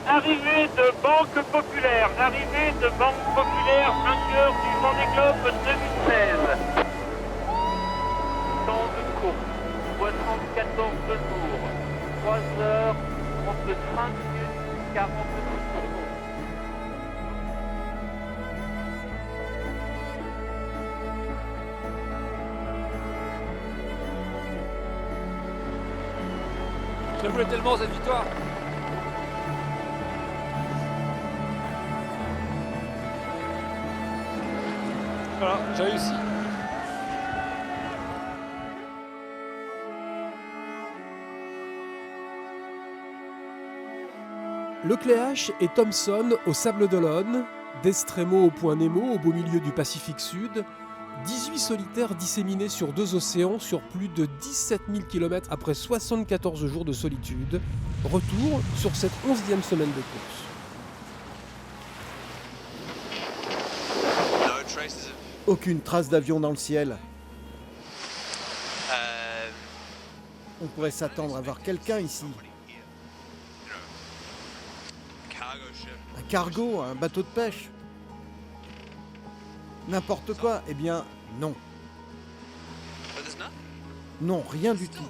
Arrivée de Banque Populaire, vainqueur du Vendée Globe 2016. Temps de course, 74 jours, 3 heures, 35 minutes, 46 secondes. Je la voulais tellement cette victoire. Voilà, j'ai réussi. Lecléache et Thompson au Sable d'Olonne, d'Estremo au Point Nemo au beau milieu du Pacifique Sud, 18 solitaires disséminés sur 2 océans sur plus de 17 000 km après 74 jours de solitude. Retour sur cette 11e semaine de course. Aucune trace d'avion dans le ciel. On pourrait s'attendre à voir quelqu'un ici. Un cargo, un bateau de pêche. N'importe quoi. Eh bien, non. Non, rien du tout.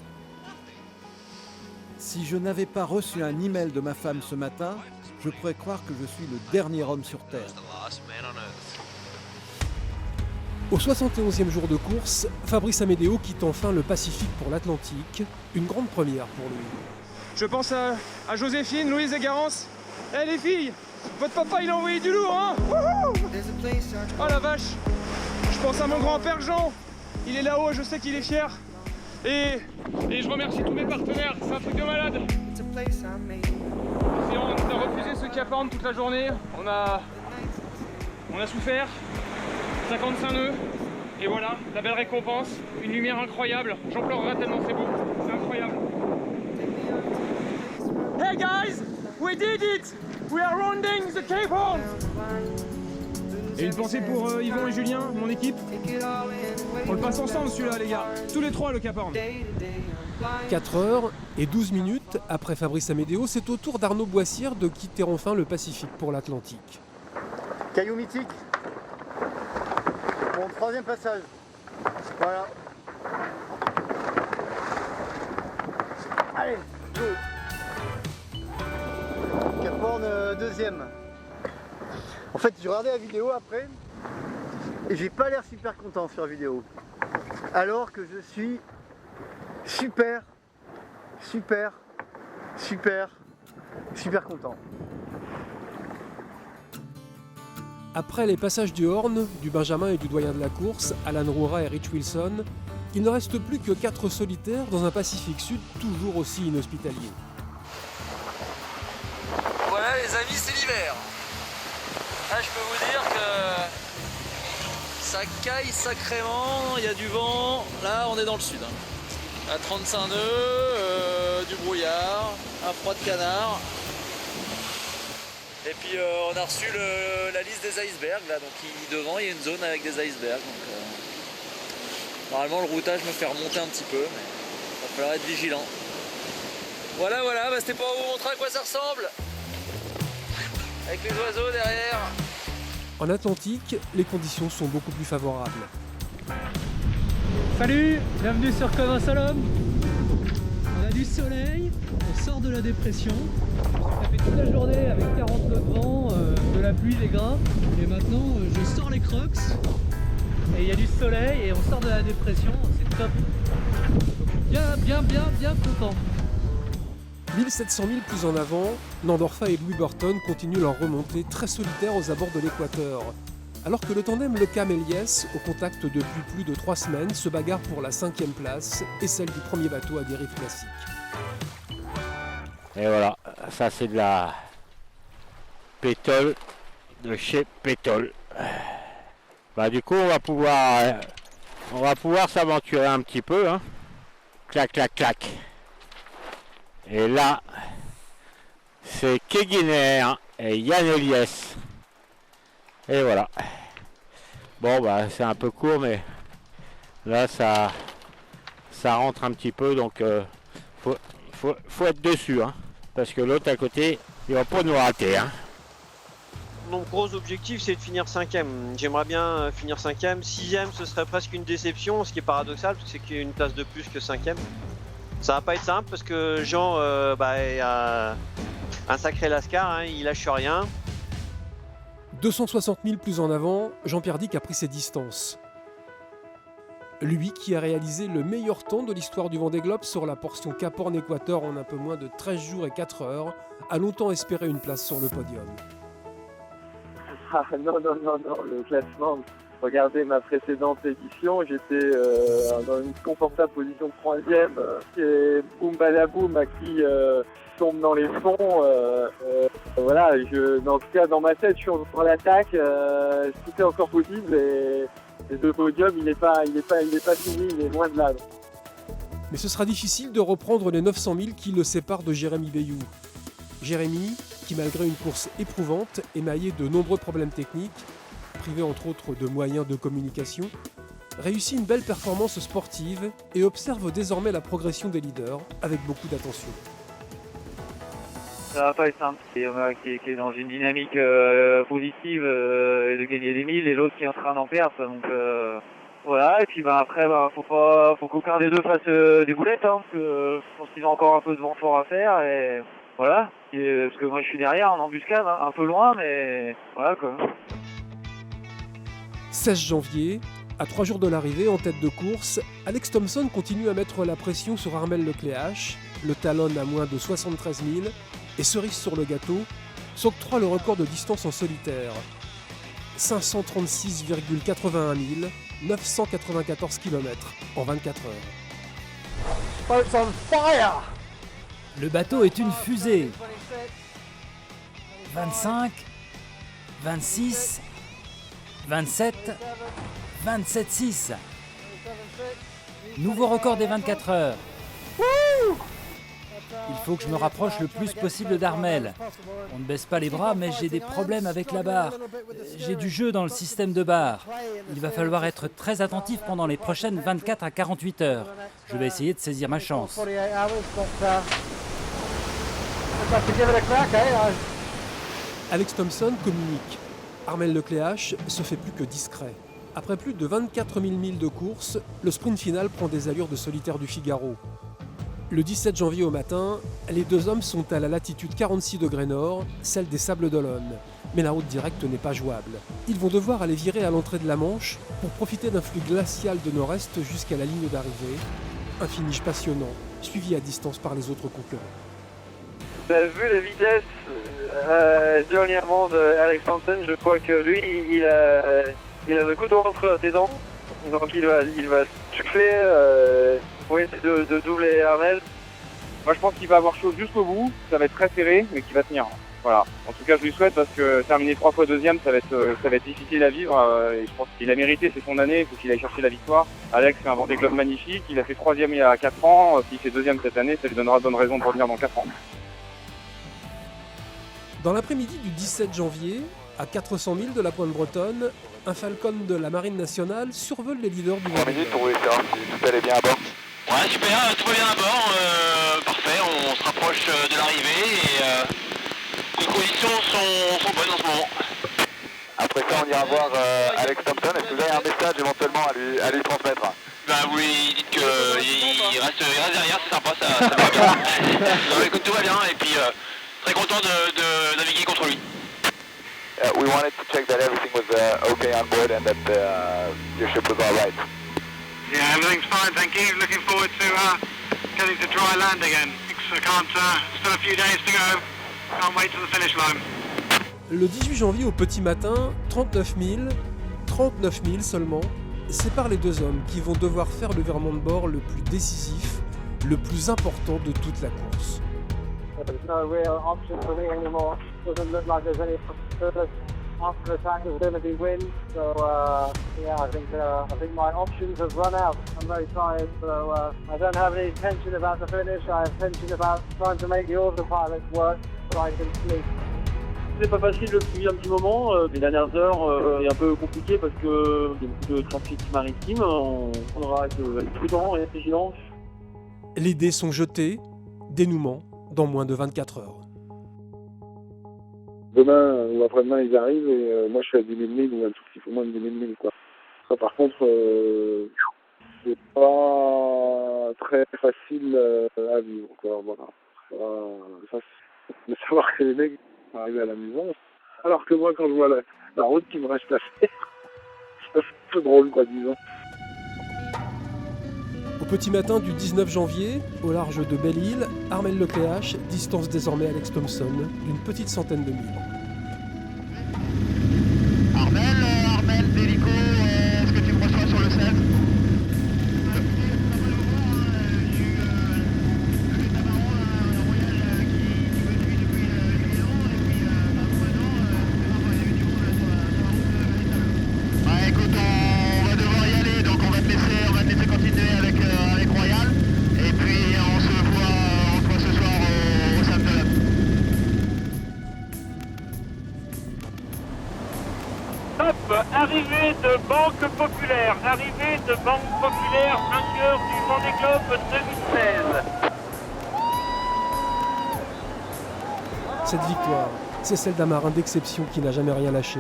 Si je n'avais pas reçu un email de ma femme ce matin, je pourrais croire que je suis le dernier homme sur Terre. Au 71e jour de course, Fabrice Amédéo quitte enfin le Pacifique pour l'Atlantique, une grande première pour lui. Je pense à Joséphine, Louise et Garance. Eh les filles, votre papa il a envoyé du lourd, hein. Wouhou. Oh la vache. Je pense à mon grand-père Jean. Il est là-haut, je sais qu'il est fier. Et je remercie tous mes partenaires, c'est un truc de malade. Et on a refusé ce Cap Horn toute la journée. On a souffert. 55 nœuds, et voilà, la belle récompense, une lumière incroyable, j'en pleurerai tellement c'est beau, c'est incroyable. Hey guys, we did it! We are rounding the Cape Horn! Et une pensée pour Yvon et Julien, mon équipe. On le passe ensemble celui-là les gars, tous les trois le Cap Horn. 4 heures et 12 minutes après Fabrice Amédéo, c'est au tour d'Arnaud Boissière de quitter enfin le Pacifique pour l'Atlantique. Caillou mythique. Mon 3e passage. Voilà. Allez, go. Cap Horn 2e. En fait, j'ai regardé la vidéo après et j'ai pas l'air super content sur la vidéo. Alors que je suis super content. Après les passages du Horn, du Benjamin et du doyen de la course, Alan Roura et Rich Wilson, il ne reste plus que 4 solitaires dans un Pacifique Sud toujours aussi inhospitalier. Voilà les amis, c'est l'hiver. Là je peux vous dire que ça caille sacrément, il y a du vent. Là on est dans le sud. À 35 nœuds, du brouillard, un froid de canard. Et puis on a reçu la liste des icebergs là, donc devant il y a une zone avec des icebergs. Donc, normalement le routage me fait remonter un petit peu, mais il va falloir être vigilant. Voilà, bah, c'était pour vous montrer à quoi ça ressemble. Avec les oiseaux derrière. En Atlantique, les conditions sont beaucoup plus favorables. Salut, bienvenue sur Comme un seul homme. On a du soleil, on sort de la dépression. Ça fait toute la journée avec 40 nœuds de vent, de la pluie, des grains. Et maintenant, je sors les crocs. Et il y a du soleil et on sort de la dépression, c'est top. Bien content. 1700 000 plus en avant, Nandorfa et Louis Burton continuent leur remontée très solitaire aux abords de l'équateur. Alors que le tandem Lecam-Eliès, au contact depuis plus de 3 semaines, se bagarre pour la 5e place et celle du premier bateau à dérive classique. Et voilà, ça c'est de la pétole de chez Pétole. Bah du coup on va pouvoir s'aventurer un petit peu, hein. Clac clac clac. Et là c'est Keguiner et Yann Eliès. Et voilà. Bon bah c'est un peu court mais là ça rentre un petit peu donc faut être dessus hein, parce que l'autre à côté ils vont pas nous rater. Hein. Mon gros objectif, c'est de finir 5ème. J'aimerais bien finir 5ème. 6ème, ce serait presque une déception, ce qui est paradoxal, parce que c'est qu'il y a une place de plus que 5ème. Ça va pas être simple, parce que Jean est un sacré lascar, hein, il lâche rien. 260 000 plus en avant, Jean-Pierre Dick a pris ses distances. Lui qui a réalisé le meilleur temps de l'histoire du Vendée Globe sur la portion Cap Horn-Équateur en un peu moins de 13 jours et 4 heures, a longtemps espéré une place sur le podium. Ah non, le classement, regardez ma précédente édition, j'étais dans une confortable position de 3e, et boum balaboum à qui tombe dans les fonds, voilà, en tout cas dans ma tête, je suis sur l'attaque, tout est encore possible et le podium, il n'est pas fini, il est loin de là. Mais ce sera difficile de reprendre les 900 000 qui le séparent de Jérémy Bayou. Jérémy, qui malgré une course éprouvante, émaillée de nombreux problèmes techniques, privé entre autres de moyens de communication, réussit une belle performance sportive et observe désormais la progression des leaders avec beaucoup d'attention. Ça va pas être simple, il y en a qui est dans une dynamique positive de gagner des 1000 et l'autre qui est en train d'en perdre, donc voilà, et puis après faut qu'aucun des deux fasse des boulettes, hein, parce que je pense qu'ils ont encore un peu de vent fort à faire et voilà, parce que moi je suis derrière en embuscade, hein, un peu loin, mais voilà quoi. 16 janvier, à 3 jours de l'arrivée, en tête de course, Alex Thompson continue à mettre la pression sur Armel Lecléache, le talonne à moins de 73 000, et cerise sur le gâteau, s'octroie le record de distance en solitaire. 536,81 000, 994 km en 24 heures. Le bateau est une fusée. 25, 26, 27, 27,6. Nouveau record des 24 heures. Il faut que je me rapproche le plus possible d'Armel. On ne baisse pas les bras, mais j'ai des problèmes avec la barre. J'ai du jeu dans le système de barre. Il va falloir être très attentif pendant les prochaines 24 à 48 heures. Je vais essayer de saisir ma chance. Alex Thompson communique. Armel Lecléache se fait plus que discret. Après plus de 24 000 milles de course, le sprint final prend des allures de solitaire du Figaro. Le 17 janvier au matin, les deux hommes sont à la latitude 46 degrés nord, celle des Sables d'Olonne. Mais la route directe n'est pas jouable. Ils vont devoir aller virer à l'entrée de la Manche pour profiter d'un flux glacial de nord-est jusqu'à la ligne d'arrivée. Un finish passionnant, suivi à distance par les autres concurrents. Vous avez vu les vitesses dernièrement d'Alex Thompson, je crois que lui, il a le couteau entre tes dents, donc il va souffler pour essayer de doubler Armel. Moi je pense qu'il va avoir chaud jusqu'au bout, ça va être très serré, mais qu'il va tenir. Voilà. En tout cas je lui souhaite parce que terminer 3 fois deuxième, ça va être difficile à vivre. Et je pense qu'il a mérité, c'est son année, il faut qu'il aille chercher la victoire. Alex fait un Vendée Globe magnifique, il a fait 3e il y a 4 ans, s'il fait 2e cette année, ça lui donnera bonne raison de revenir dans 4 ans. Dans l'après-midi du 17 janvier, à 400 000 de la pointe bretonne, un Falcon de la Marine nationale survole les leaders du Vendée Globe. Pour savoir si tout allait bien à bord. Ouais, super, tout va bien à bord, parfait, on se rapproche de l'arrivée et les conditions sont bonnes en ce moment. Après ça, on ira voir Alex Thompson. Est-ce que vous avez un message éventuellement à lui transmettre? Bah oui, dites qu'il reste derrière, c'est sympa, ça va bien. Non, écoute, tout va bien et puis très content de naviguer contre lui. We wanted to check that everything was okay on board and that your ship was all right. Yeah, everything's fine, thank you. Looking forward to getting to dry land again. I can't, still a few days to go. Can't wait to the finish line. Le 18 janvier au petit matin, 39 000 seulement, séparent les deux hommes qui vont devoir faire le virement de bord le plus décisif, le plus important de toute la course. There's no real option for me anymore. Doesn't look like there's any after attack is going to be win. So yeah, I think my options have run out. I'm very tired, so I don't have any tension about the finish. I have tension about trying to make the autopilot work so I can sleep. C'est pas facile depuis un petit moment. Les dernières heures est un peu compliqué parce que il y a beaucoup de trafic maritime. On aura être prudent et vigilant. Les dés sont jetés, dénouement dans moins de 24 heures. demain ou après-demain ils arrivent et moi je suis à 10 000 milles ou un tout petit peu moins de 10 000 milles quoi. Ça par contre c'est pas très facile à vivre quoi, voilà. Ça, de savoir que les mecs sont arrivés à la maison, alors que moi quand je vois la route qui me reste à faire, c'est un peu drôle quoi disons. Au petit matin du 19 janvier, au large de Belle-Île, Armel Lecléache distance désormais Alex Thompson d'une petite centaine de milles. Armel, Délico, est-ce que tu me reçois sur le 16 ? Bah écoute, on va devoir y aller, donc on va te laisser continuer avec Royal, et puis on se voit ce soir au Sable-d'Olonne. Top, arrivée de Banque Populaire, vainqueur du Vendée Globe 2016. Cette victoire, c'est celle d'un marin d'exception qui n'a jamais rien lâché,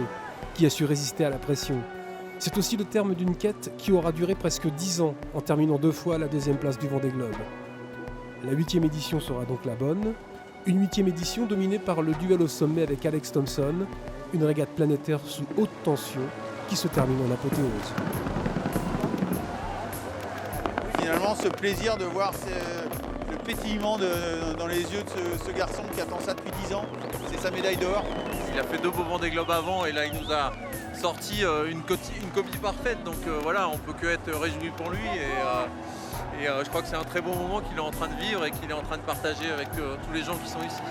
qui a su résister à la pression. C'est aussi le terme d'une quête qui aura duré presque 10 ans en terminant 2 fois à la 2e place du Vendée Globe. La 8e édition sera donc la bonne, une 8e édition dominée par le duel au sommet avec Alex Thompson, une régate planétaire sous haute tension qui se termine en apothéose. Finalement, ce plaisir de voir le pétillement dans les yeux de ce garçon qui attend ça depuis 10 ans, c'est sa médaille d'or. Il a fait 2 beaux Vendée Globe avant et là il nous a sorti une copie parfaite, donc voilà, on peut que être réjoui pour lui et je crois que c'est un très bon moment qu'il est en train de vivre et qu'il est en train de partager avec tous les gens qui sont ici.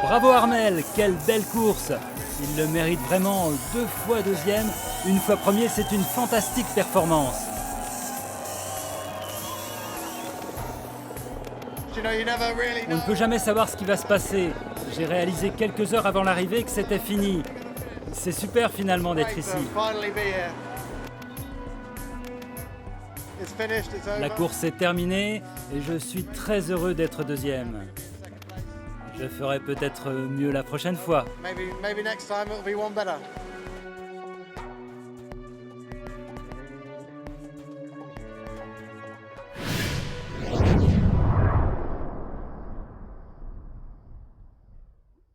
Bravo Armel, quelle belle course! Il le mérite vraiment 2 fois 2e, une fois 1er, c'est une fantastique performance. On ne peut jamais savoir ce qui va se passer. J'ai réalisé quelques heures avant l'arrivée que c'était fini. C'est super finalement d'être ici. La course est terminée et je suis très heureux d'être 2e. Je ferai peut-être mieux la prochaine fois. Maybe next time it'll be one better.